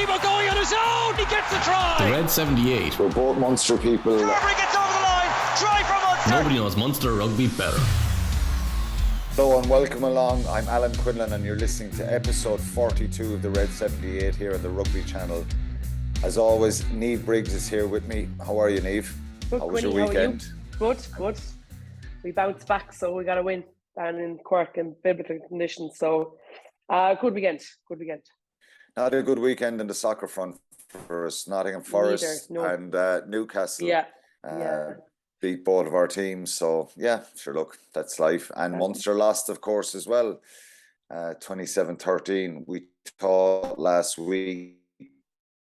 Timo going on his own. He gets the try. The Red 78. We're both Munster people. Strawberry gets over the line. Try from Munster. Nobody knows Munster rugby better. Hello and welcome along. I'm Alan Quinlan and you're listening to episode 42 of the Red 78 here on the Rugby channel. As always, Niamh Briggs is here with me. How are you, Niamh? Good, how was your Quinny, weekend? Good. We bounced back, so we got to win down in Cork in biblical conditions. So, good weekend. Not a good weekend in the soccer front for us. Nottingham Forest and Newcastle beat both of our teams. So, yeah, sure, look, that's life. And Munster lost, of course, as well, 27-13. We thought last week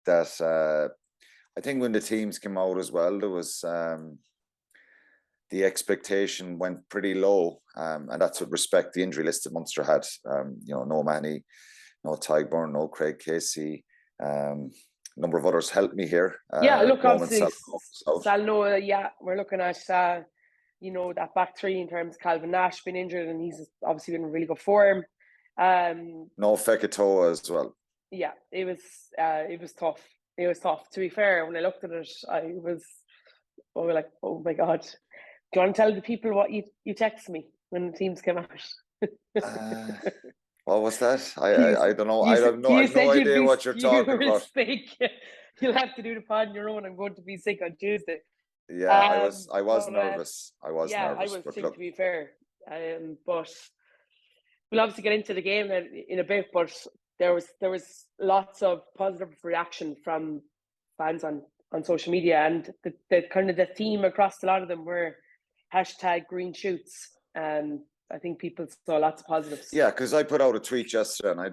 that I think when the teams came out as well, there was the expectation went pretty low, and that's with respect the injury list that Munster had. No Manny, no Tyburn, no Craig Casey, a number of others helped me here. Look, obviously, Salno, we're looking at that back three in terms of Calvin Nash being injured, and he's obviously been in really good form. No Fekitoa as well. Yeah, it was tough. It was tough. To be fair, when I looked at it, like, oh my God. Do you want to tell the people what you texted me when the teams came out? What was that? I don't know. I have no idea what you're talking about. Sick. You'll have to do the pod on your own. I'm going to be sick on Tuesday. Yeah, I was nervous. I was nervous. I was sick, to be fair. But we'll obviously get into the game in a bit. But there was lots of positive reaction from fans on social media, and the kind of the theme across a lot of them were #green shoots. I think people saw lots of positives. Yeah, because I put out a tweet yesterday, and I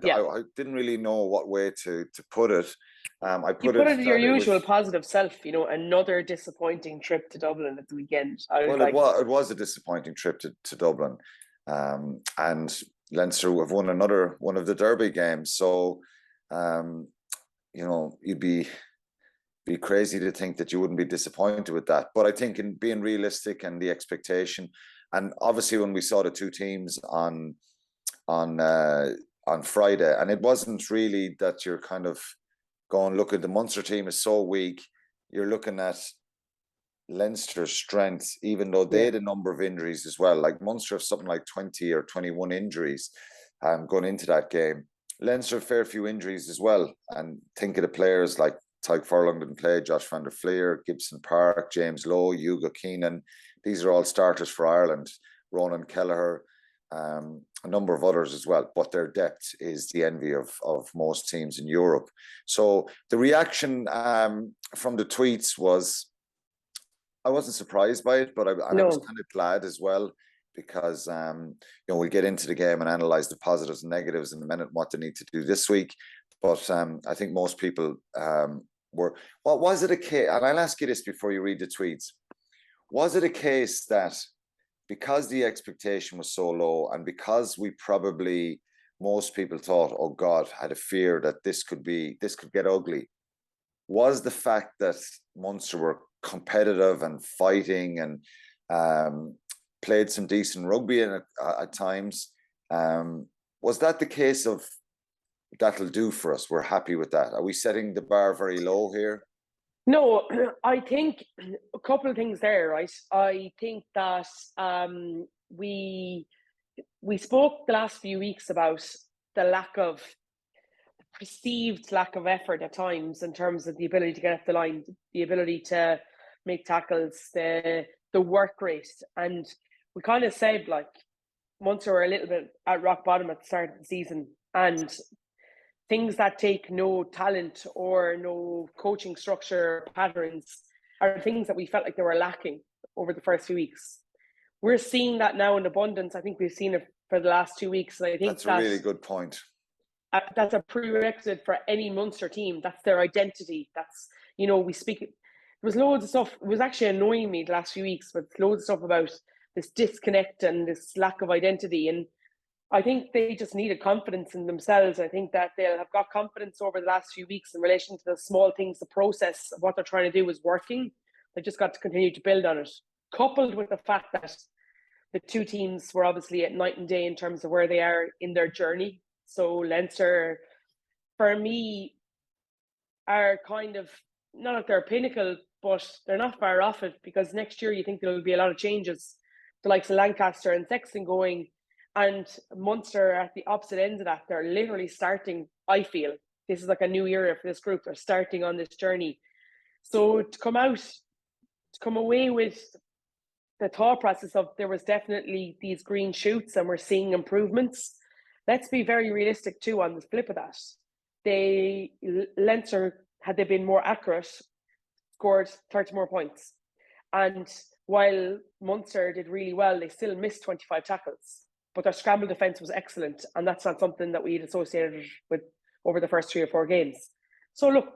didn't really know what way to put it. I put it your usual positive self. Another disappointing trip to Dublin at the weekend. It was a disappointing trip to Dublin, and Leinster have won another one of the Derby games. So, you'd be crazy to think that you wouldn't be disappointed with that. But I think in being realistic and the expectation, and obviously when we saw the two teams on Friday, and it wasn't really that you're kind of going, look at the Munster team is so weak. You're looking at Leinster's strength, even though they had a number of injuries as well. Like Munster have something like 20 or 21 injuries going into that game. Leinster a fair few injuries as well. And think of the players like Tyke Furlong didn't play, Josh van der Fleer, Gibson Park, James Lowe, Hugo Keenan. These are all starters for Ireland. Ronan Kelleher, a number of others as well. But their depth is the envy of most teams in Europe. So the reaction from the tweets was, I wasn't surprised by it, but I was kind of glad as well, because we'll get into the game and analyse the positives and negatives in a minute, what they need to do this week. But I think most people were. What was it a case? And I'll ask you this before you read the tweets. Was it a case that because the expectation was so low, and because most people thought, oh God, had a fear that this could get ugly, was the fact that Munster were competitive and fighting and played some decent rugby at times, was that the case of that'll do for us, we're happy with that? Are we setting the bar very low here? No, I think a couple of things there, right? I think that we spoke the last few weeks about the perceived lack of effort at times in terms of the ability to get up the line, the ability to make tackles, the work rate. And we kind of said, like, Munster were a little bit at rock bottom at the start of the season, and things that take no talent or no coaching structure patterns are things that we felt like they were lacking over the first few weeks. We're seeing that now in abundance. I think we've seen it for the last 2 weeks. And I think that's a really good point. That's a prerequisite for any Munster team. That's their identity. That's, we speak. There was loads of stuff. It was actually annoying me the last few weeks, but loads of stuff about this disconnect and this lack of identity. And I think they just needed confidence in themselves. I think that they'll have got confidence over the last few weeks in relation to the small things. The process of what they're trying to do is working. They just got to continue to build on it. Coupled with the fact that the two teams were obviously at night and day in terms of where they are in their journey. So Leinster, for me, are kind of, not at their pinnacle, but they're not far off it, because next year you think there'll be a lot of changes. The likes of Lancaster and Sexton going, and Munster at the opposite end of that. They're literally starting, I feel. This is like a new era for this group. They're starting on this journey. So to come away with the thought process of there was definitely these green shoots and we're seeing improvements. Let's be very realistic too on the flip of that. Leinster, had they been more accurate, scored 30 more points. And while Munster did really well, they still missed 25 tackles. But their scramble defence was excellent, and that's not something that we'd associated with over the first 3 or 4 games. So look,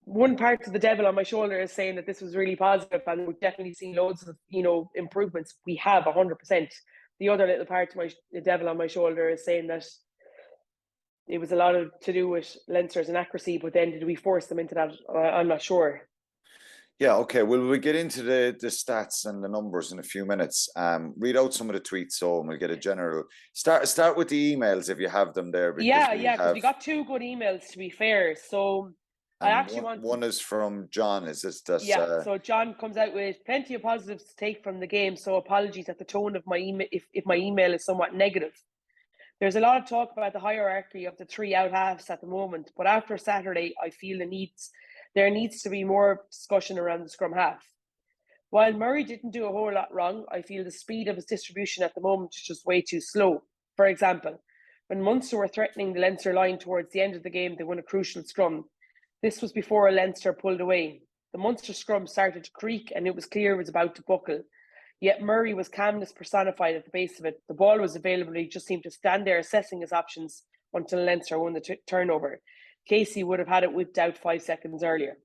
one part of the devil on my shoulder is saying that this was really positive, and we've definitely seen loads of improvements. We have 100%. The other little part of the devil on my shoulder is saying that it was a lot to do with Leinster's inaccuracy, but then did we force them into that? I'm not sure. Yeah, okay. Well, we'll get into the stats and the numbers in a few minutes. Read out some of the tweets, so and we'll get a general start with the emails if you have them there. Because we got 2 good emails, to be fair. So I actually one is from John. Is this that? Yeah. So John comes out with plenty of positives to take from the game. So apologies at the tone of my email if my email is somewhat negative. There's a lot of talk about the hierarchy of the 3 out halves at the moment, but after Saturday, I feel there needs to be more discussion around the scrum half. While Murray didn't do a whole lot wrong, I feel the speed of his distribution at the moment is just way too slow. For example, when Munster were threatening the Leinster line towards the end of the game, they won a crucial scrum. This was before Leinster pulled away. The Munster scrum started to creak and it was clear it was about to buckle. Yet Murray was calmness personified at the base of it. The ball was available, he just seemed to stand there assessing his options until Leinster won the turnover. Casey would have had it whipped out 5 seconds earlier.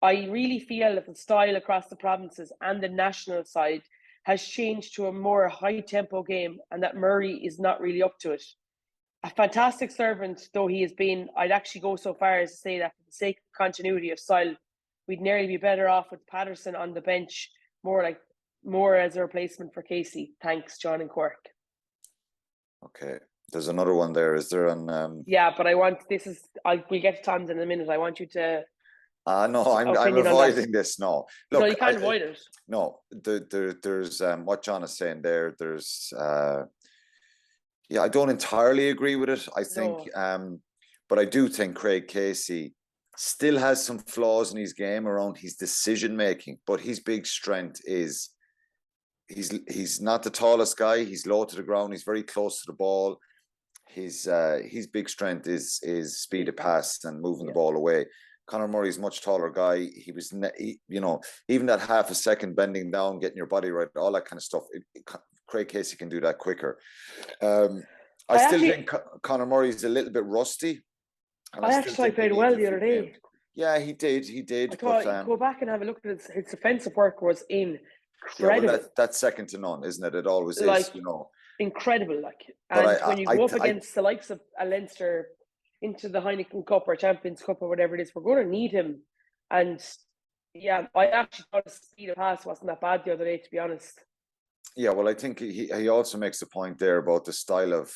I really feel that the style across the provinces and the national side has changed to a more high-tempo game, and that Murray is not really up to it. A fantastic servant though he has been, I'd actually go so far as to say that for the sake of continuity of style, we'd nearly be better off with Patterson on the bench, more as a replacement for Casey. Thanks, John in Cork. Okay. There's another one there. Is there an? Yeah, but we'll get to Tom's in a minute. I want you to. No, I'm avoiding this. No, look, no, you can't avoid it. No, there's what John is saying there. There's I don't entirely agree with it. I think, but I do think Craig Casey still has some flaws in his game around his decision making. But his big strength is he's not the tallest guy. He's low to the ground. He's very close to the ball. His big strength is speed of pass and moving the ball away. Conor Murray's a much taller guy. He was, even that half a second bending down, getting your body right, all that kind of stuff. Craig Casey can do that quicker. I still think Conor Murray's a little bit rusty. I played well the other day. Yeah, he did. I thought, go back and have a look at his defensive work was incredible. Yeah, that's second to none, isn't it? It always is, Incredible, And when you go up against the likes of a Leinster into the Heineken Cup or Champions Cup or whatever it is, we're going to need him. And yeah, I actually thought his speed of pass wasn't that bad the other day, to be honest. Yeah, well, I think he also makes a point there about the style of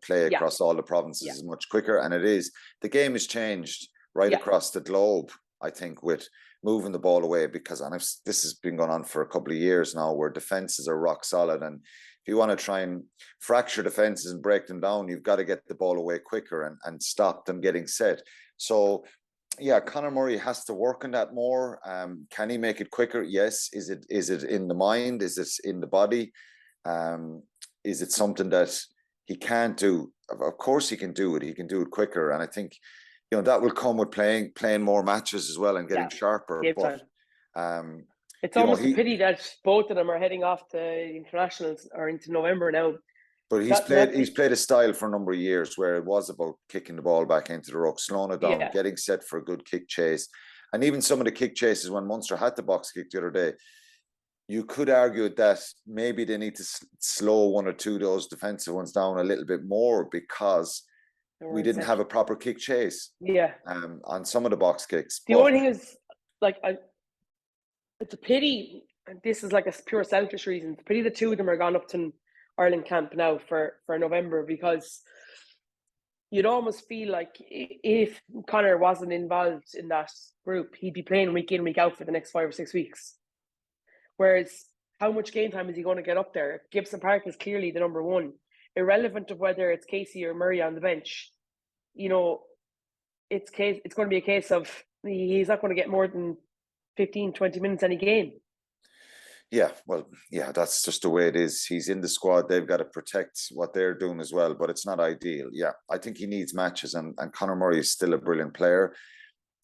play across all the provinces is much quicker, and it is. The game has changed across the globe, I think, with moving the ball away, because this has been going on for a couple of years now, where defenses are rock solid, and if you want to try and fracture defenses and break them down, you've got to get the ball away quicker and stop them getting set. So, yeah, Conor Murray has to work on that more. Can he make it quicker? Yes. Is it in the mind? Is it in the body? Is it something that he can't do? Of course he can do it. He can do it quicker. And I think, that will come with playing more matches as well and getting sharper. But it's almost a pity that both of them are heading off to internationals or into November now. But he's played a style for a number of years where it was about kicking the ball back into the ruck, slowing it down, getting set for a good kick chase. And even some of the kick chases when Munster had the box kick the other day, you could argue that maybe they need to slow one or two of those defensive ones down a little bit more, because we didn't have a proper kick chase. Yeah. On some of the box kicks. The only thing is, it's a pity, and this is like a pure selfish reason, it's a pity the two of them are gone up to Ireland camp now for November, because you'd almost feel like if Conor wasn't involved in that group, he'd be playing week in, week out for the next 5 or 6 weeks. Whereas, how much game time is he going to get up there? Gibson Park is clearly the number one, irrelevant of whether it's Casey or Murray on the bench. You know, it's going to be a case of he's not going to get more than 15, 20 minutes any game. Yeah, well, yeah, that's just the way it is. He's in the squad. They've got to protect what they're doing as well, but it's not ideal. Yeah, I think he needs matches, and Conor Murray is still a brilliant player,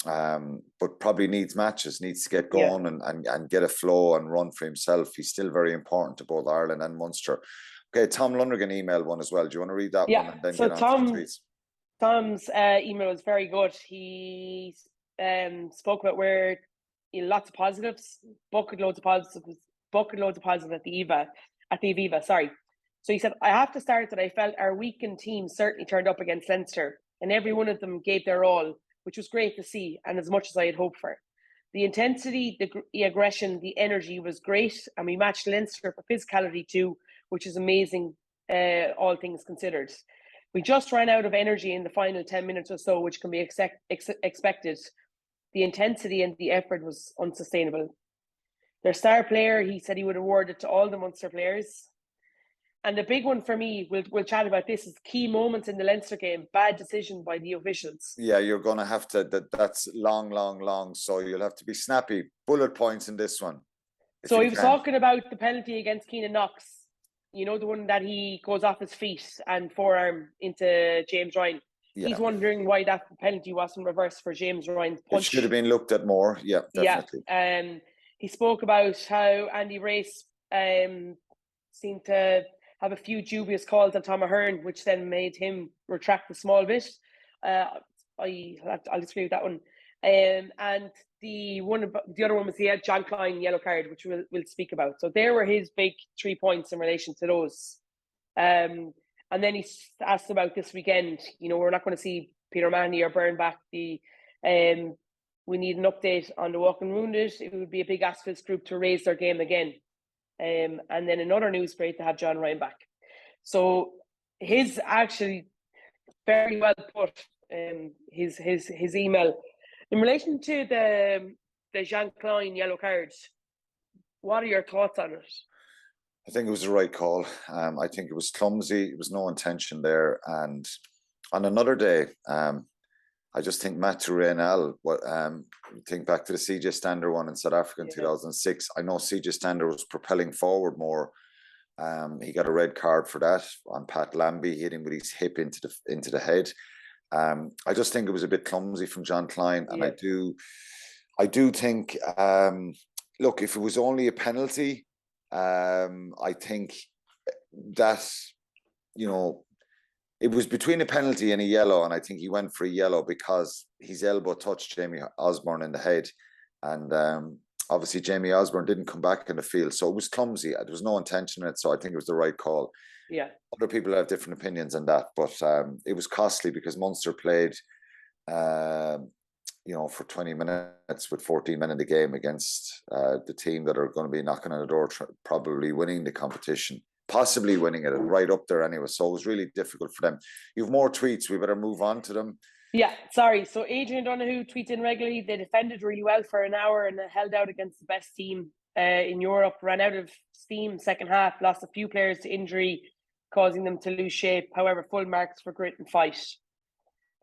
but probably needs matches, needs to get going and get a flow and run for himself. He's still very important to both Ireland and Munster. Okay, Tom Lundgren emailed one as well. Do you want to read that one and then so get on to the tweets? Tom's email was very good. He spoke about where lots of positives, bucket loads of positives at the Aviva. Sorry. So he said, I have to start that I felt our weakened team certainly turned up against Leinster, and every one of them gave their all, which was great to see, and as much as I had hoped for. The intensity, the aggression, the energy was great, and we matched Leinster for physicality too, which is amazing, all things considered. We just ran out of energy in the final 10 minutes or so, which can be expected. The intensity and the effort was unsustainable. Their star player, he said he would award it to all the Munster players. And the big one for me, we'll chat about this, is key moments in the Leinster game, bad decision by the officials. Yeah, you're going to have to, that's long. So you'll have to be snappy. Bullet points in this one. So he was talking about the penalty against Quinlan Niamh. You know, the one that he goes off his feet and forearm into James Ryan. Yeah. He's wondering why that penalty wasn't reversed for James Ryan's punch. It should have been looked at more. Yeah, definitely. Yeah. He spoke about how Andy Race seemed to have a few dubious calls on Tom Ahern, which then made him retract a small bit. I'll disagree with that one. And the other one was the John Klein yellow card, which we'll speak about. So there were his big 3 points in relation to those. And then he asked about this weekend. You know, we're not going to see Peter Mahoney or Byrne back. We need an update on the walking wounded. It would be a big ask for this group to raise their game again. And then another news, great to have John Ryan back. So his actually very well put. His email in relation to the Jean Klein yellow card. What are your thoughts on it? I think it was the right call. I think it was clumsy. It was no intention there. And on another day, I just think Matt Reynal, think back to the CJ Stander one in South Africa in 2006. I know CJ Stander was propelling forward more. He got a red card for that on Pat Lambie, hit him with his hip into the head. I just think it was a bit clumsy from John Klein, and I do think, look, if it was only a penalty, I think that, you know, it was between a penalty and a yellow, and I think he went for a yellow because his elbow touched Jamie Osborne in the head, and obviously Jamie Osborne didn't come back in the field, so it was clumsy. There was no intention in it, so I think it was the right call. Yeah. Other people have different opinions on that, but it was costly because Munster played, for 20 minutes with 14 men in the game against the team that are going to be knocking on the door, probably winning the competition, possibly winning it, and right up there anyway. So it was really difficult for them. You have more tweets. We better move on to them. Yeah, sorry. So Adrian Donoghue tweets in regularly. They defended really well for an hour and held out against the best team in Europe. Ran out of steam second half. Lost a few players to injury, causing them to lose shape. However, full marks for grit and fight.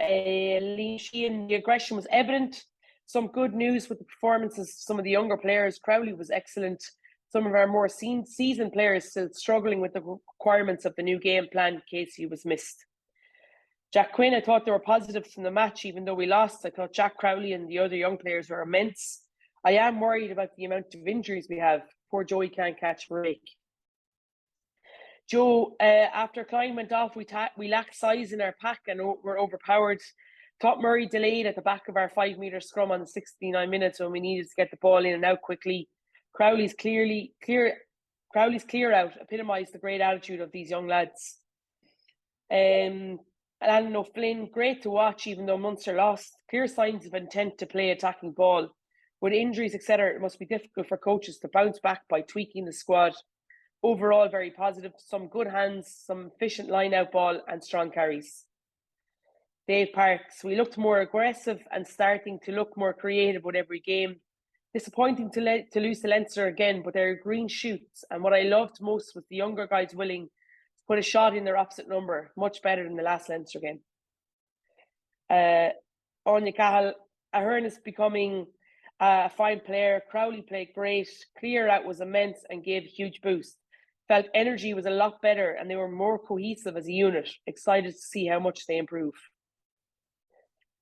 Liam Sheehan, the aggression was evident. Some good news with the performances of some of the younger players. Crowley was excellent. Some of our more seasoned players still struggling with the requirements of the new game plan. Casey was missed. Jack Quinn, I thought there were positives from the match, even though we lost. I thought Jack Crowley and the other young players were immense. I am worried about the amount of injuries we have. Poor Joey can't catch a break. Joe, after Klein went off, we lacked size in our pack and were overpowered. Thought Murray delayed at the back of our 5-metre scrum on the 69 minutes when we needed to get the ball in and out quickly. Crowley's clear out epitomised the great attitude of these young lads. Alan O'Flynn, great to watch even though Munster lost. Clear signs of intent to play attacking ball. With injuries, etc., it must be difficult for coaches to bounce back by tweaking the squad. Overall, very positive. Some good hands, some efficient line-out ball and strong carries. Dave Parks. We looked more aggressive and starting to look more creative with every game. Disappointing to lose to Leinster again, but they're green shoots. And what I loved most was the younger guys willing to put a shot in their opposite number, much better than the last Leinster game. Anya Cahill, Ahern is becoming a fine player. Crowley played great. Clear out was immense and gave a huge boost. Felt energy was a lot better and they were more cohesive as a unit. Excited to see how much they improve.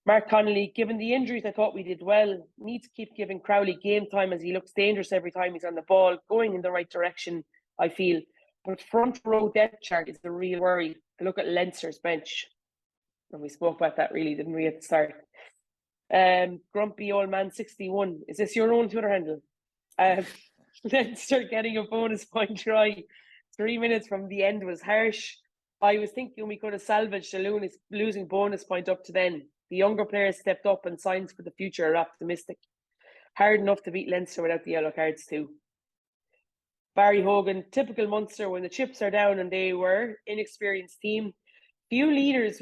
Mark Connolly, given the injuries, I thought we did well. Need to keep giving Crowley game time as he looks dangerous every time he's on the ball, going in the right direction, I feel. But front row depth chart is the real worry. Look at Leinster's bench. And we spoke about that really, didn't we, at the start? Grumpy Old Man 61. Is this your own Twitter handle? Leinster getting a bonus point try 3 minutes from the end was harsh. I was thinking we could have salvaged the losing bonus point up to then. The younger players stepped up and signs for the future are optimistic. Hard enough to beat Leinster without the yellow cards too. Barry Hogan, typical Munster when the chips are down and they were inexperienced team. Few leaders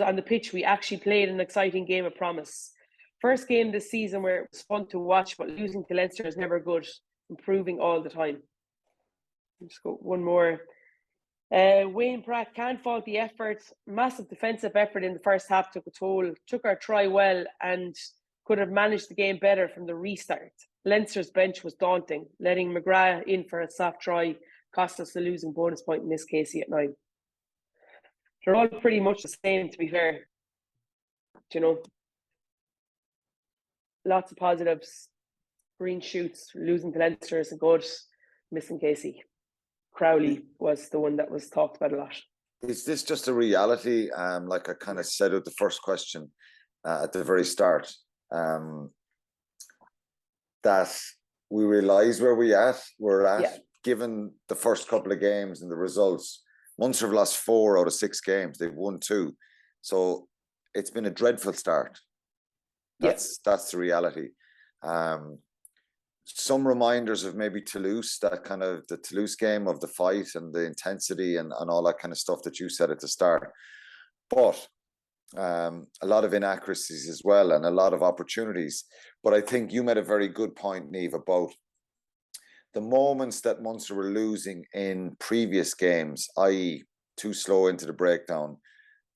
on the pitch. We actually played an exciting game of promise. First game this season where it was fun to watch, but losing to Leinster is never good. Improving all the time. Let's go one more. Wayne Pratt, can't fault the effort. Massive defensive effort in the first half took a toll. Took our try well and could have managed the game better from the restart. Leinster's bench was daunting. Letting McGrath in for a soft try cost us the losing bonus point in this case at 9. They're all pretty much the same, to be fair. You know, lots of positives. Green shoots, losing to Leinster is a good. Missing Casey. Crowley was the one that was talked about a lot. Is this just a reality? Like I kind of said with the first question at the very start, that we realise where we're at, given the first couple of games and the results. Munster have lost 4 out of 6 games. They've won 2. So it's been a dreadful start. That's the reality. Some reminders of maybe Toulouse, that kind of the Toulouse game of the fight and the intensity and all that kind of stuff that you said at the start. But a lot of inaccuracies as well and a lot of opportunities. But I think you made a very good point, Niamh, about the moments that Munster were losing in previous games, i.e. too slow into the breakdown,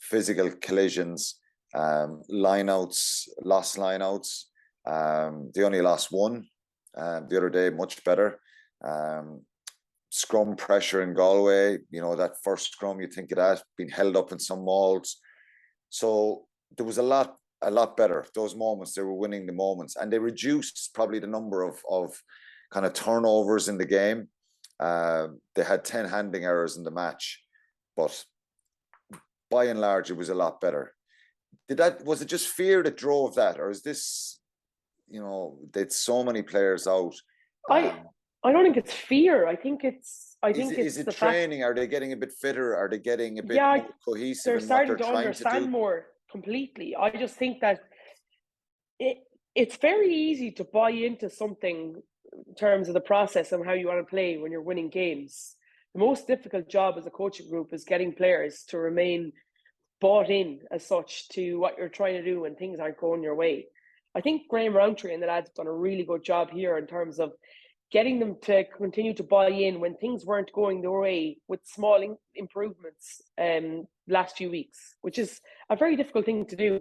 physical collisions, lineouts, lost lineouts. They only lost 1 the other day, much better. Scrum pressure in Galway, you know, that first scrum, you think of that, being held up in some mauls. So there was a lot better. Those moments, they were winning the moments. And they reduced probably the number of kind of turnovers in the game. They had 10 handling errors in the match. But by and large, it was a lot better. Was it just fear that drove that? Or is this, you know, they'd so many players out? I don't think it's fear. I think it's is it the training? fact, are they getting a bit fitter? Are they getting a bit more cohesive? They're in starting what they're to trying understand to do? more completely. I just think that it's very easy to buy into something in terms of the process and how you want to play when you're winning games. The most difficult job as a coaching group is getting players to remain bought in as such to what you're trying to do when things aren't going your way. I think Graham Roundtree and the lads have done a really good job here in terms of getting them to continue to buy in when things weren't going their way with small improvements last few weeks, which is a very difficult thing to do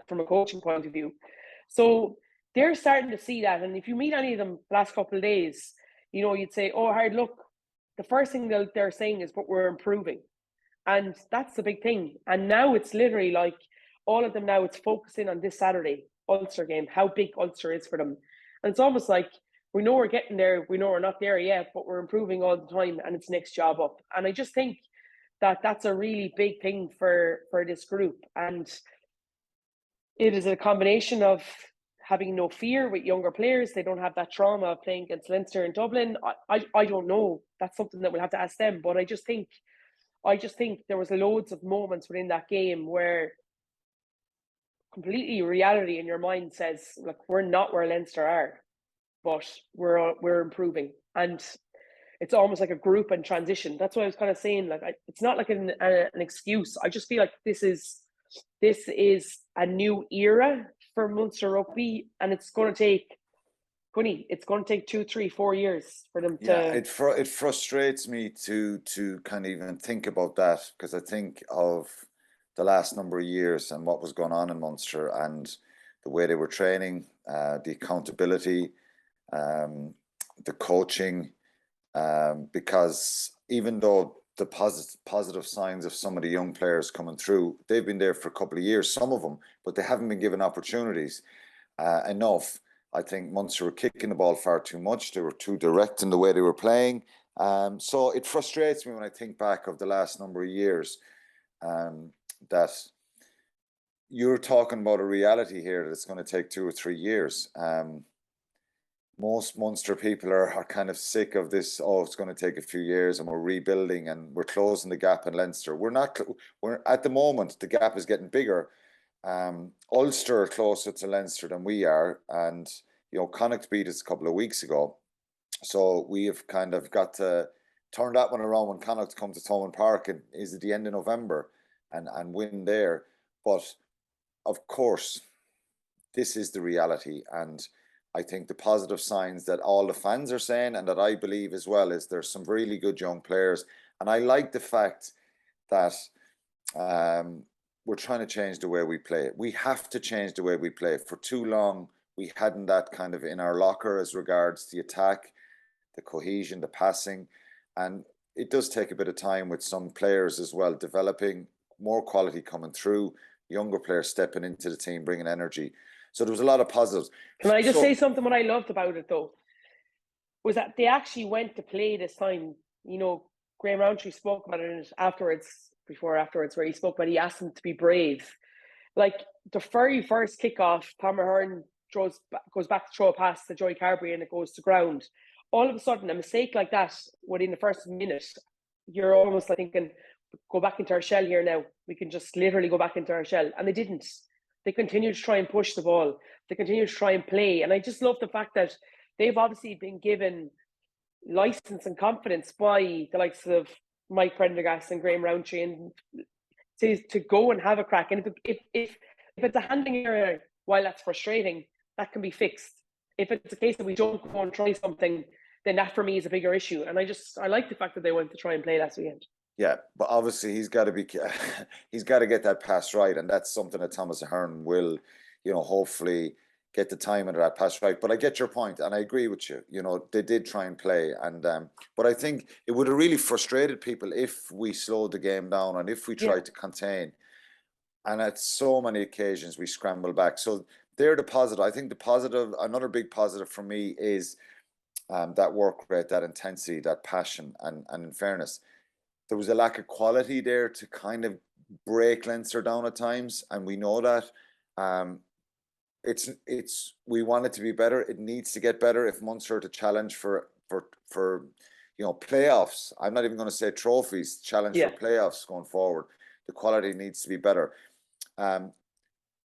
from a coaching point of view. So they're starting to see that. And if you meet any of them the last couple of days, you know, you'd say, oh, hard luck. The first thing they're saying is, but we're improving. And that's the big thing. And now it's literally like all of them now, it's focusing on this Saturday Ulster game, how big Ulster is for them. And it's almost like, we know we're getting there, we know we're not there yet, but we're improving all the time and it's next job up. And I just think that that's a really big thing for this group. And it is a combination of having no fear with younger players. They don't have that trauma of playing against Leinster in Dublin. I don't know. That's something that we'll have to ask them. But I just think there was loads of moments within that game where completely reality in your mind says, look, we're not where Leinster are, but we're improving. And it's almost like a group and transition. That's what I was kind of saying. Like, it's not like an excuse. I just feel like this is a new era for Munster rugby, and it's going to take 2, 3, 4 years for them Yeah, to. it frustrates me to kind of even think about that, because I think of the last number of years and what was going on in Munster and the way they were training, the accountability, the coaching, because even though the positive signs of some of the young players coming through, they've been there for a couple of years, some of them, but they haven't been given opportunities enough. I think Munster were kicking the ball far too much. They were too direct in the way they were playing. So it frustrates me when I think back of the last number of years, that you're talking about a reality here that it's going to take 2 or 3 years. Most Munster people are kind of sick of this. Oh, it's going to take a few years and we're rebuilding and we're closing the gap in Leinster. We're not. We're at the moment, the gap is getting bigger. Ulster are closer to Leinster than we are, and Connacht beat us a couple of weeks ago, so we have kind of got to turn that one around when Connacht come to Thomond Park. It is at the end of November, and win there. But of course, this is the reality, and I think the positive signs that all the fans are saying, and that I believe as well, is there's some really good young players, and I like the fact that we're trying to change the way we play. We have to change the way we play. For too long, we hadn't that kind of in our locker as regards the attack, the cohesion, the passing. And it does take a bit of time with some players as well, developing more quality coming through, younger players stepping into the team, bringing energy. So there was a lot of positives. Can I just say something? What I loved about it, though, was that they actually went to play this time. Graham Rowntree spoke about it afterwards, where he spoke about, he asked them to be brave. Like the very first kickoff, Palmer Hearn goes back to throw a pass to Joey Carberry and it goes to ground. All of a sudden, a mistake like that within the first minute, you're almost like thinking, go back into our shell here now. We can just literally go back into our shell. And they didn't. They continued to try and push the ball. They continued to try and play. And I just love the fact that they've obviously been given license and confidence by the likes of Mike Prendergast and Graham Rowntree, and to go and have a crack. And if it's a handling error, while that's frustrating, that can be fixed. If it's a case that we don't go and try something, then that for me is a bigger issue. And I like the fact that they went to try and play last weekend. Yeah, but obviously he's got to get that pass right, and that's something that Thomas Ahern will, hopefully get the time into that pass right. But I get your point, and I agree with you. They did try and play, and but I think it would have really frustrated people if we slowed the game down and if we tried to contain. And at so many occasions we scramble back. So they're the positive. I think another big positive for me is that work rate, that intensity, that passion, and in fairness, there was a lack of quality there to kind of break Leinster down at times, and we know that. We want it to be better. It needs to get better if Munster to challenge for playoffs. I'm not even going to say trophies. Challenge for playoffs going forward. The quality needs to be better.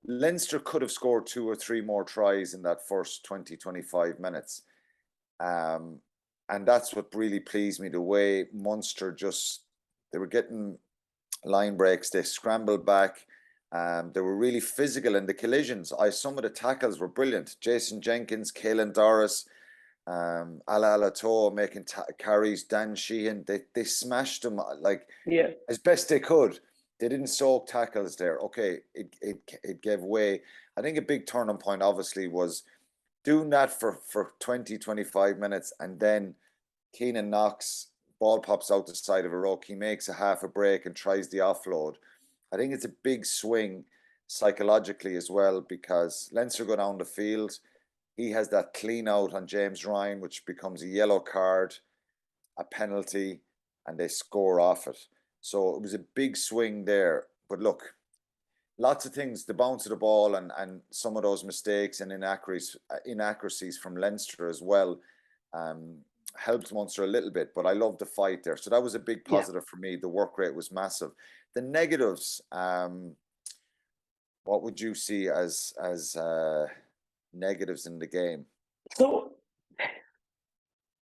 Leinster could have scored 2 or 3 more tries in that first 20-25 minutes. And that's what really pleased me, the way Munster they were getting line breaks, they scrambled back, they were really physical in the collisions. Some of the tackles were brilliant. Jason Jenkins, Caelan Doris, Ala Alato making carries, Dan Sheehan, they smashed them as best they could. They didn't soak tackles there. Okay, it gave way. I think a big turning point obviously was doing that for 20-25 minutes, and then Keenan knocks, ball pops out the side of a ruck, he makes a half a break and tries the offload. I think it's a big swing psychologically as well, because Leinster go down the field, he has that clean out on James Ryan, which becomes a yellow card, a penalty, and they score off it. So it was a big swing there. But look, lots of things, the bounce of the ball and some of those mistakes and inaccuracies from Leinster as well helped Munster a little bit, but I loved the fight there. So that was a big positive for me. The work rate was massive. The negatives, what would you see as negatives in the game? So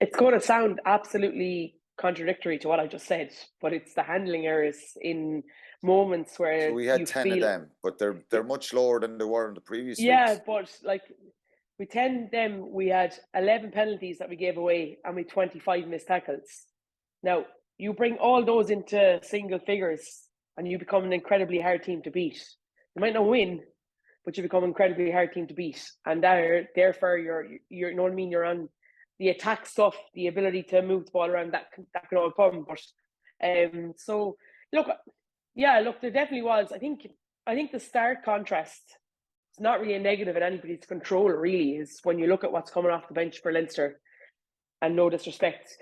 it's going to sound absolutely contradictory to what I just said, but it's the handling errors in moments where So we had you 10 feel, of them, but they're much lower than they were in the previous yeah, weeks. but like with 10 of them, we had 11 penalties that we gave away and we 25 missed tackles. Now, you bring all those into single figures and you become an incredibly hard team to beat. You might not win, but you become an incredibly hard team to beat. And therefore, you're you know what I mean? You're on the attack stuff, the ability to move the ball around, that can all come. But so look, yeah, look, there definitely was. I think the stark contrast, it's not really a negative in anybody's control, really, is when you look at what's coming off the bench for Leinster. And no disrespect,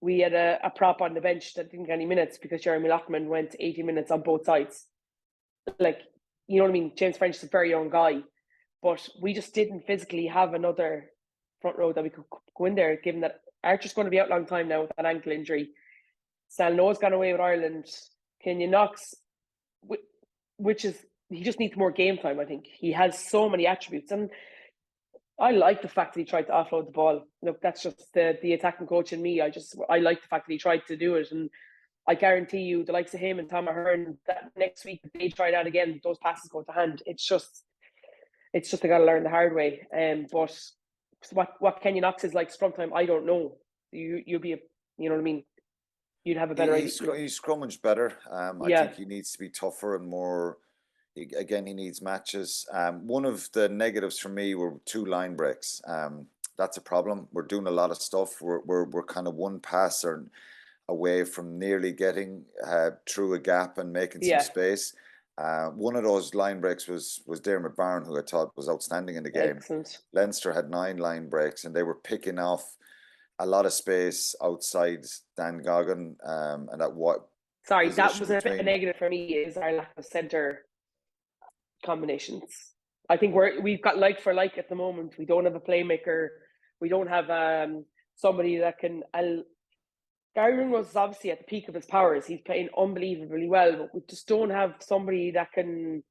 we had a prop on the bench that didn't get any minutes because Jeremy Lockman went 80 minutes on both sides. Like, you know what I mean? James French is a very young guy, but we just didn't physically have another front row that we could go in there, given that Archer's going to be out a long time now with that ankle injury. Salno's gone away with Ireland. Quinlan Knox, which is, he just needs more game time, I think. He has so many attributes. And I like the fact that he tried to offload the ball. Look, that's just the attacking coach in me. I like the fact that he tried to do it. And I guarantee you, the likes of him and Tom Ahern, that next week, if they try that again, those passes go to hand. It's just they got to learn the hard way. But what Quinlan Knox is like scrum time, I don't know. You'll be you know what I mean? You'd have a better idea. He's scrummaged better. I think he needs to be tougher and more. Again, he needs matches. One of the negatives for me were 2 line breaks. That's a problem. We're doing a lot of stuff. We're kind of one pass or away from nearly getting through a gap and making some space. One of those line breaks was Dermot Barron, who I thought was outstanding in the game. Excellent. Leinster had 9 line breaks, and they were picking off a lot of space outside Dan Goggin. And at what? Sorry, that was a bit of a negative for me, is our lack of centre combinations. I think we've got like for like at the moment. We don't have a playmaker. We don't have somebody that can. Gary Ringrose is obviously at the peak of his powers. He's playing unbelievably well, but we just don't have somebody that can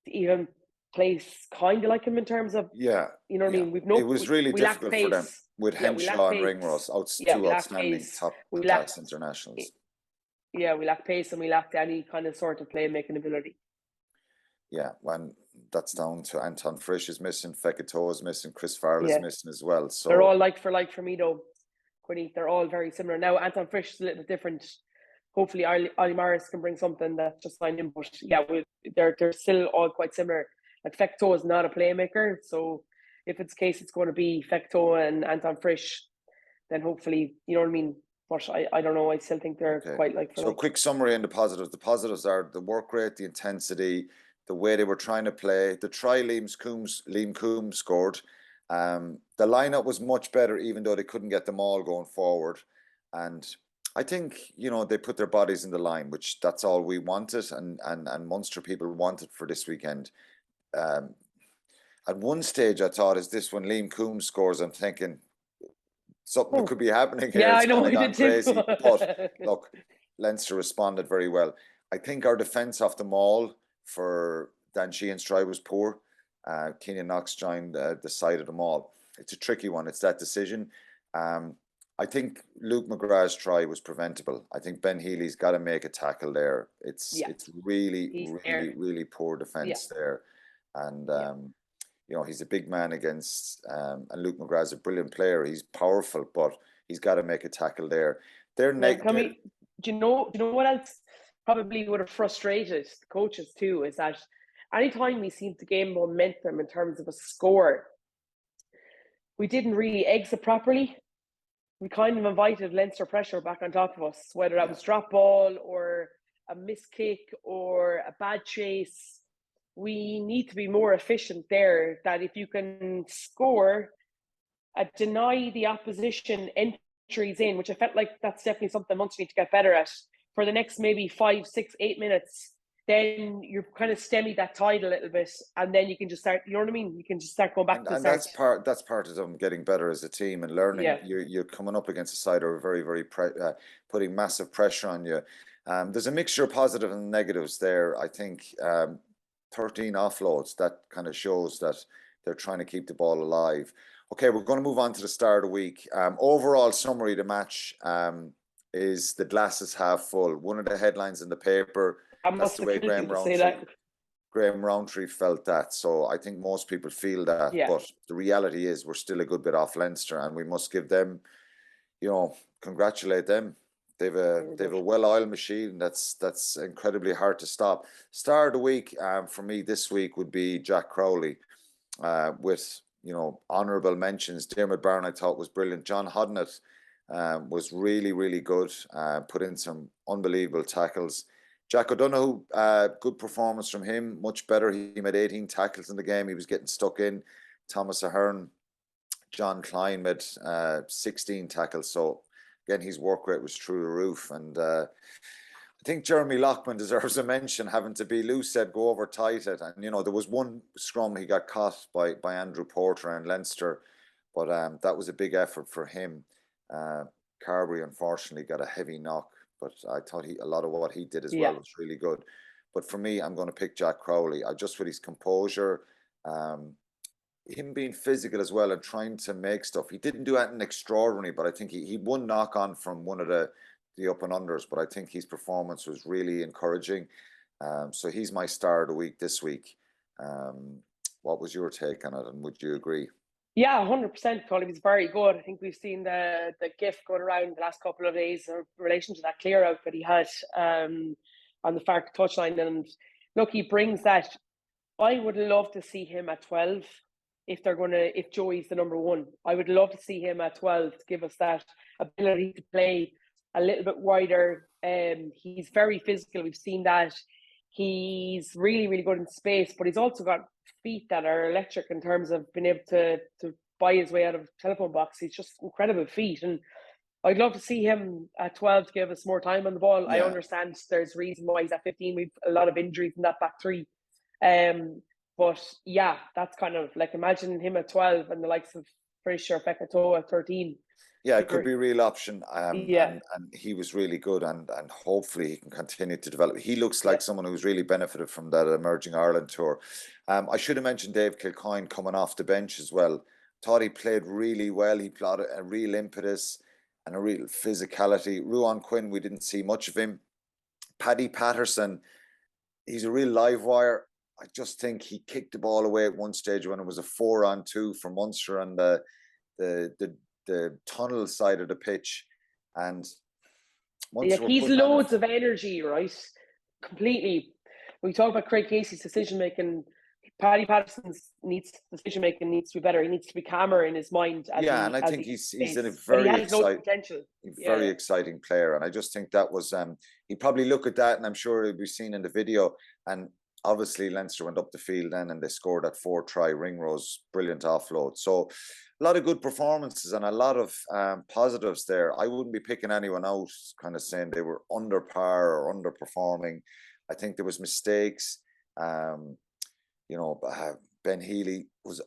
even place kind of like him in terms of, you know what I mean? It was really difficult for them with Henshaw and Ringrose, two outstanding top class internationals. Yeah, we lack pace and we lacked any kind of sort of playmaking ability. Yeah, when that's down to Anton Frisch is missing, Fekito is missing, Chris Farrell is missing as well. So they're all like for me though, Quinny. They're all very similar. Now Anton Frisch is a little bit different. Hopefully Ollie Morris can bring something that's just fine him. But yeah, they're still all quite similar. Like Fekito is not a playmaker, so if it's the case it's going to be Fekito and Anton Frisch, then hopefully, you know what I mean. But I don't know. I still think they're quite like. So quick summary on the positives. The positives are the work rate, the intensity, the way they were trying to play. The try Liam Coombs scored. The lineup was much better, even though they couldn't get them all going forward. And I think, they put their bodies in the line, which that's all we wanted, and Munster people wanted for this weekend. At one stage, I thought, is this when Liam Coombs scores? I'm thinking something could be happening here. Yeah, it's I know. kind of gone crazy. But look, Leinster responded very well. I think our defence off the maul for Dan Sheehan's try was poor. Quinlan Knox joined the side of the maul. It's a tricky one. It's that decision. I think Luke McGrath's try was preventable. I think Ben Healy's got to make a tackle there. It's really poor defence there. And he's a big man against, and Luke McGrath's a brilliant player. He's powerful, but he's got to make a tackle there. Do you know what else probably would have frustrated the coaches too, is that anytime we seemed to gain momentum in terms of a score, we didn't really exit properly. We kind of invited Leinster pressure back on top of us, whether that was drop ball or a missed kick or a bad chase. We need to be more efficient there, that if you can score, deny the opposition entries in, which I felt like that's definitely something Munster need to get better at. For the next maybe 5, 6, 8 minutes, then you're kind of stemming that tide a little bit, and then you can just start, you know what I mean? You can just start going back to the start. And that's part of them getting better as a team and learning. Yeah. You're coming up against a side who are very, very putting massive pressure on you. There's a mixture of positive and negatives there. I think 13 offloads, that kind of shows that they're trying to keep the ball alive. Okay, we're going to move on to the start of the week. Overall summary of the match is the glass is half full. One of the headlines in the paper, I that's must the have way killed you to say that. Graham Rowntree felt that. So I think most people feel that. Yeah. But the reality is we're still a good bit off Leinster, and we must give them, congratulate them. They've a well-oiled machine that's incredibly hard to stop. Star of the week for me this week would be Jack Crowley, with honourable mentions. Dermot Byrne I thought was brilliant. John Hodnett was really, really good. Put in some unbelievable tackles. Jack O'Donoghue, good performance from him. Much better. He made 18 tackles in the game. He was getting stuck in. Thomas Ahern, John Klein made 16 tackles. So again, his work rate was through the roof. And I think Jeremy Loughman deserves a mention, having to be loose, said go over tight it. And there was one scrum he got caught by Andrew Porter and Leinster, but that was a big effort for him. Carberry unfortunately got a heavy knock, but I thought a lot of what he did as well was really good. But for me, I'm going to pick Jack Crowley. Just with his composure, him being physical as well and trying to make stuff. He didn't do anything extraordinary, but I think he won knock on from one of the up and unders, but I think his performance was really encouraging. So he's my star of the week this week. What was your take on it, and would you agree? Yeah, 100%. Colin was very good. I think we've seen the gif going around the last couple of days in relation to that clear out that he had on the far touchline. And look, he brings that. I would love to see him at 12 if Joey's the number one. I would love to see him at 12 to give us that ability to play a little bit wider. He's very physical. We've seen that. He's really, really good in space, but he's also got feet that are electric in terms of being able to buy his way out of a telephone box. He's just incredible feet. And I'd love to see him at 12 to give us more time on the ball. Yeah. I understand there's a reason why he's at 15. We've a lot of injuries in that back three. But yeah, that's kind of like, imagine him at 12 and the likes of Fraser Fekatoa at 13. Yeah, it could be a real option. And he was really good, and hopefully he can continue to develop. He looks like someone who's really benefited from that Emerging Ireland tour. I should have mentioned Dave Kilcoyne coming off the bench as well. Thought he played really well. He plotted a real impetus and a real physicality. Ruan Quinn, we didn't see much of him. Paddy Patterson, he's a real live wire. I just think he kicked the ball away at one stage when it was a 4-on-2 for Munster on the tunnel side of the pitch, and he's loads of energy, right? Completely. When we talk about Craig Casey's decision making, Paddy Patterson's decision making needs to be better. He needs to be calmer in his mind. And I think he's in a very exciting player, and I just think that was he probably look at that, and I'm sure it'll be seen in the video. And obviously Leinster went up the field then, and they scored that 4-try Ringrose brilliant offload. So a lot of good performances and a lot of positives there. I wouldn't be picking anyone out, kind of saying they were under par or underperforming. I think there was mistakes. Ben Healy was.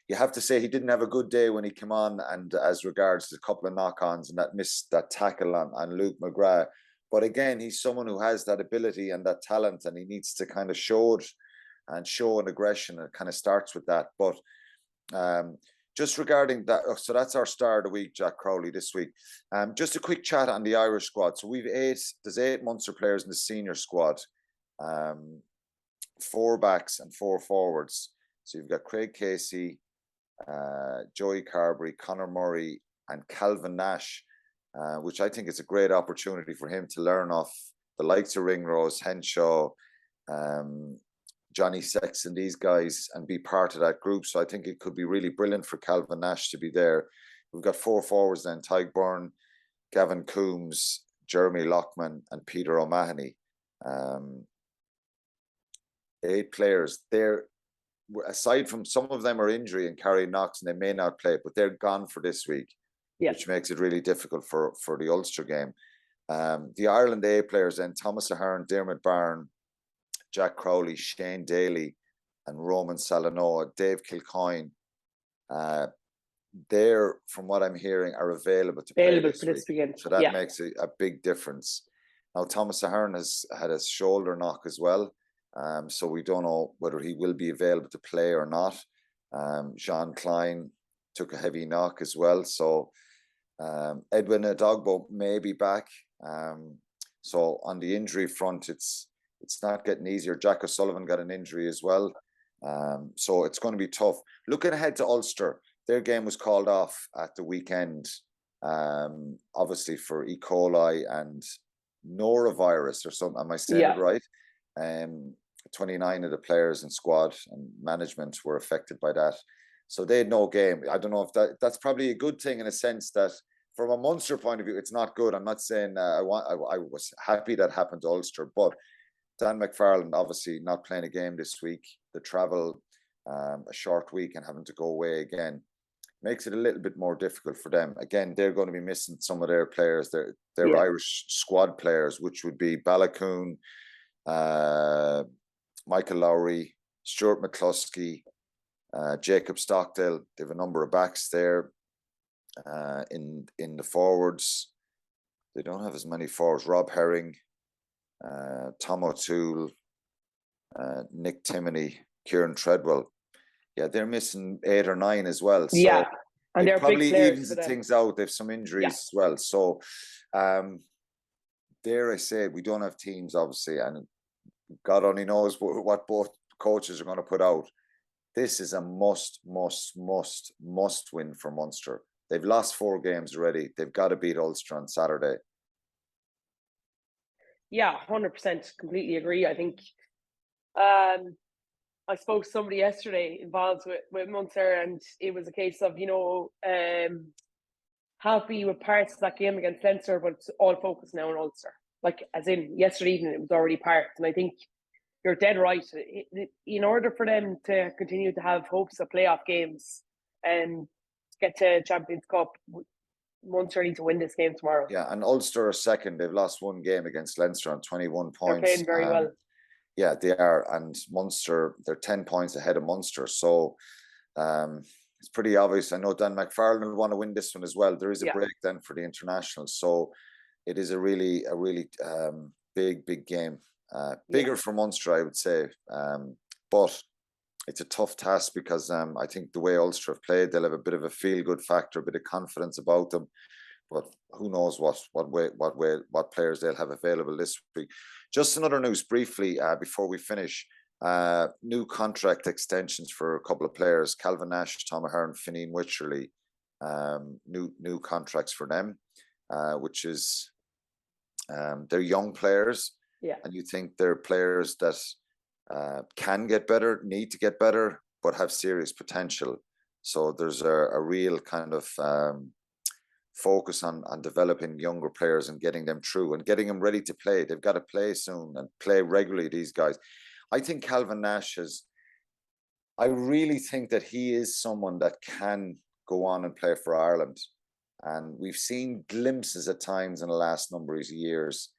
You have to say he didn't have a good day when he came on, and as regards to a couple of knock-ons and that tackle on Luke McGrath. But again, he's someone who has that ability and that talent, and he needs to kind of show it and show an aggression. It kind of starts with that. But just regarding that, so that's our star of the week, Jack Crowley, this week. Just a quick chat on the Irish squad. So there's 8 Munster players in the senior squad, 4 backs and 4 forwards. So you've got Craig Casey, Joey Carberry, Conor Murray, and Calvin Nash, which I think is a great opportunity for him to learn off the likes of Ringrose, Henshaw, Johnny Sexton, these guys, and be part of that group. So I think it could be really brilliant for Calvin Nash to be there. We've got 4 forwards then: Tyg Byrne, Gavin Coombs, Jeremy Loughman, and Peter O'Mahony. 8 players there. Aside from some of them are injury and carrying knocks, and they may not play, but they're gone for this week, which makes it really difficult for the Ulster game. The Ireland A players then: Thomas Ahern, Dermot Byrne, Jack Crowley, Shane Daly, and Roman Salanoa. Dave Kilcoyne, they're, from what I'm hearing, are available to play this week. So that makes a big difference. Now, Thomas Ahern has had a shoulder knock as well, so we don't know whether he will be available to play or not. Jean Klein, took a heavy knock as well. So Edwin Adogbo may be back. So on the injury front, it's not getting easier. Jack O'Sullivan got an injury as well. So it's going to be tough. Looking ahead to Ulster, their game was called off at the weekend, obviously for E. coli and norovirus or something. Am I saying it right? 29 of the players and squad and management were affected by that. So they had no game. I don't know if that's probably a good thing in a sense that from a Munster point of view, it's not good. I'm not saying I was happy that happened to Ulster, but Dan McFarland obviously not playing a game this week, the travel, a short week and having to go away again makes it a little bit more difficult for them. Again, they're going to be missing some of their players, their Irish squad players, which would be Balakoon, Michael Lowry, Stuart McCluskey, Jacob Stockdale. They have a number of backs there. In the forwards, they don't have as many forwards. Rob Herring, Tom O'Toole, Nick Timoney, Kieran Treadwell. Yeah, they're missing 8 or 9 as well. So yeah, and they're probably big evens things out. They've some injuries as well. So dare I say, we don't have teams obviously, and God only knows what both coaches are going to put out. This is a must win for Munster. They've lost 4 games already. They've got to beat Ulster on Saturday. Yeah, 100%. Completely agree. I think I spoke to somebody yesterday involved with Munster, and it was a case of, happy with parts of that game against Leinster, but it's all focused now on Ulster. Like, as in, yesterday evening, it was already parked. And I think you're dead right. In order for them to continue to have hopes of playoff games and get to Champions Cup, Munster need to win this game tomorrow. Yeah, and Ulster are second. They've lost 1 game against Leinster on 21 points. They're playing very well. Yeah, they are. And Munster, they're 10 points ahead of Munster. So it's pretty obvious. I know Dan McFarland will want to win this one as well. There is a break then for the international. So it is a really big game. Bigger for Munster, I would say. But it's a tough task because I think the way Ulster have played, they'll have a bit of a feel-good factor, a bit of confidence about them. But who knows what players they'll have available this week. Just another news briefly before we finish. New contract extensions for a couple of players: Calvin Nash, Tom Ahern, Fineen Wycherley. New contracts for them, which is they're young players. Yeah. And you think they're players that can get better, need to get better, but have serious potential. So there's a real kind of focus on developing younger players and getting them through and getting them ready to play. They've got to play soon and play regularly, these guys. I think Calvin Nash I really think that he is someone that can go on and play for Ireland. And we've seen glimpses at times in the last number of years.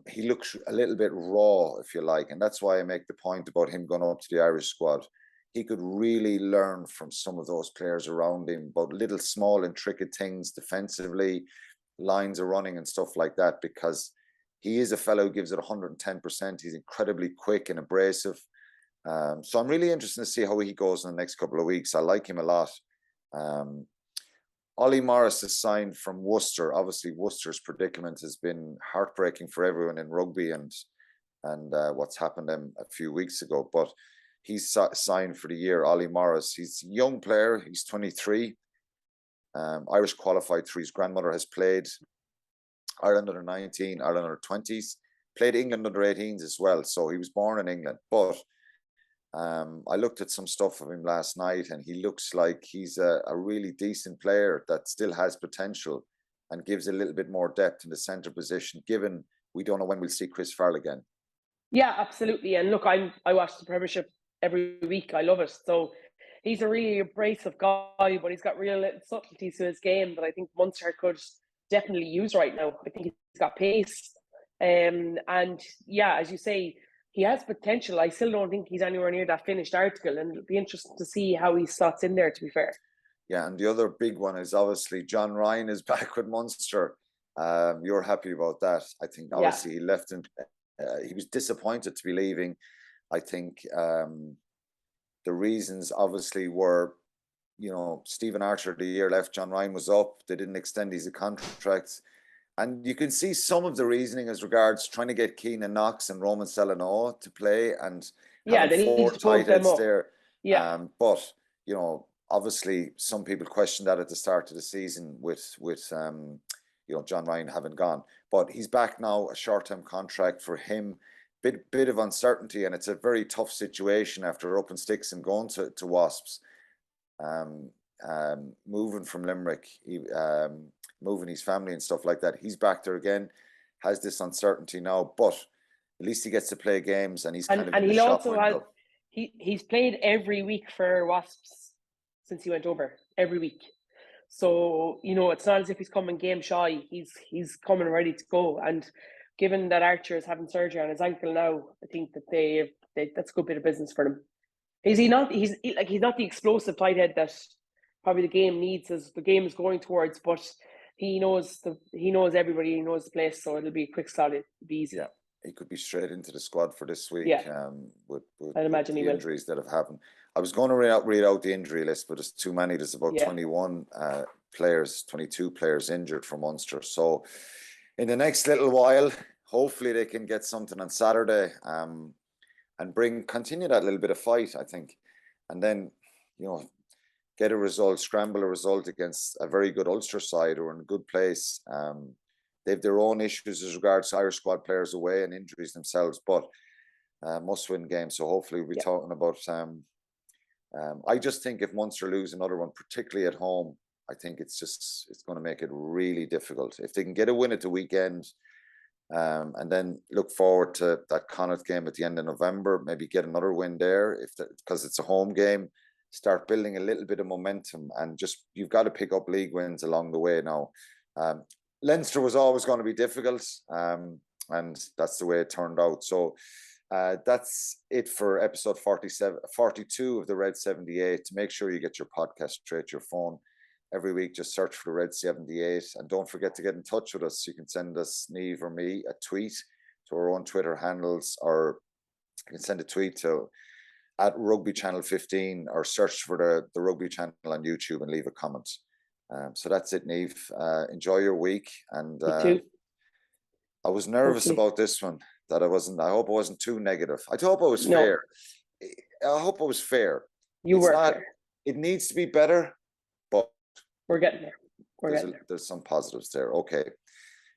He looks a little bit raw, if you like, and that's why I make the point about him going up to the Irish squad. He could really learn from some of those players around him about little small intricate things defensively, lines of running and stuff like that, because he is a fellow who gives it 110%. He's incredibly quick and abrasive. So I'm really interested to see how he goes in the next couple of weeks. I like him a lot. Ollie Morris is signed from Worcester. Obviously, Worcester's predicament has been heartbreaking for everyone in rugby and what's happened to him a few weeks ago. But he's signed for the year, Ollie Morris. He's a young player. He's 23. Irish qualified through his grandmother, has played Ireland under 19, Ireland under 20s, played England under 18s as well. So he was born in England. But I looked at some stuff of him last night, and he looks like he's a really decent player that still has potential and gives a little bit more depth in the centre position, given we don't know when we'll see Chris Farrell again. Yeah, absolutely. And look, I watch the Premiership every week. I love it. So he's a really abrasive guy, but he's got real little subtleties to his game that I think Munster could definitely use right now. I think he's got pace. And yeah, as you say, he has potential. I still don't think he's anywhere near that finished article, and it'll be interesting to see how he slots in there, to be fair. Yeah, and the other big one is obviously John Ryan is back with Munster. You're happy about that. I think obviously he left and he was disappointed to be leaving. I think the reasons obviously were Stephen Archer, the year left, John Ryan was up. They didn't extend his contracts. And you can see some of the reasoning as regards trying to get Keenan Knox and Roman Selano to play and they need to tight them heads up. there. Yeah. But, obviously some people questioned that at the start of the season with John Ryan having gone. But he's back now, a short-term contract for him. Bit of uncertainty, and it's a very tough situation after up in sticks and going to Wasps. Moving from Limerick, moving his family and stuff like that. He's back there again, has this uncertainty now, but at least he gets to play games, and he's kind of in the shop window. He's played every week for Wasps since he went over, every week. So, it's not as if he's coming game shy. He's coming ready to go. And given that Archer is having surgery on his ankle now, I think that that's a good bit of business for them. He's not the explosive tight head that probably the game needs as the game is going towards, but he knows everybody, he knows the place, so it'll be a quick slot. It'll be easy. Yeah, he could be straight into the squad for this week. Yeah. With I'd imagine the he will. injuries that have happened. I was going to read out the injury list, but there's too many. There's about 21 players, 22 players injured from Munster. So in the next little while, hopefully they can get something on Saturday and continue that little bit of fight, I think. And then, get a result, scramble a result against a very good Ulster side who are in a good place. They have their own issues as regards to Irish squad players away and injuries themselves, but must-win game. So hopefully we'll be talking about... I just think if Munster lose another one, particularly at home, I think it's going to make it really difficult. If they can get a win at the weekend, and then look forward to that Connacht game at the end of November, maybe get another win there because it's a home game, start building a little bit of momentum, and you've got to pick up league wins along the way now. Leinster was always going to be difficult, and that's the way it turned out. So that's it for episode 42 of the Red 78. To make sure you get your podcast straight to your phone every week, just search for the Red 78, and don't forget to get in touch with us. You can send us, Niamh or me, a tweet to our own Twitter handles, or you can send a tweet to @Rugby Channel 15, or search for the Rugby Channel on YouTube and leave a comment. So that's it, Niamh. Enjoy your week, and I was nervous about this one. I hope I wasn't too negative. I hope I was fair. I hope I was fair. You were fair. It needs to be better, but we're getting there. There's some positives there. Okay.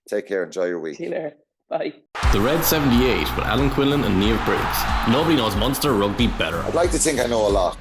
Take care. Enjoy your week. See you later. Bye. The Red 78 with Alan Quinlan and Niamh Briggs. Nobody knows Munster rugby better. I'd like to think I know a lot.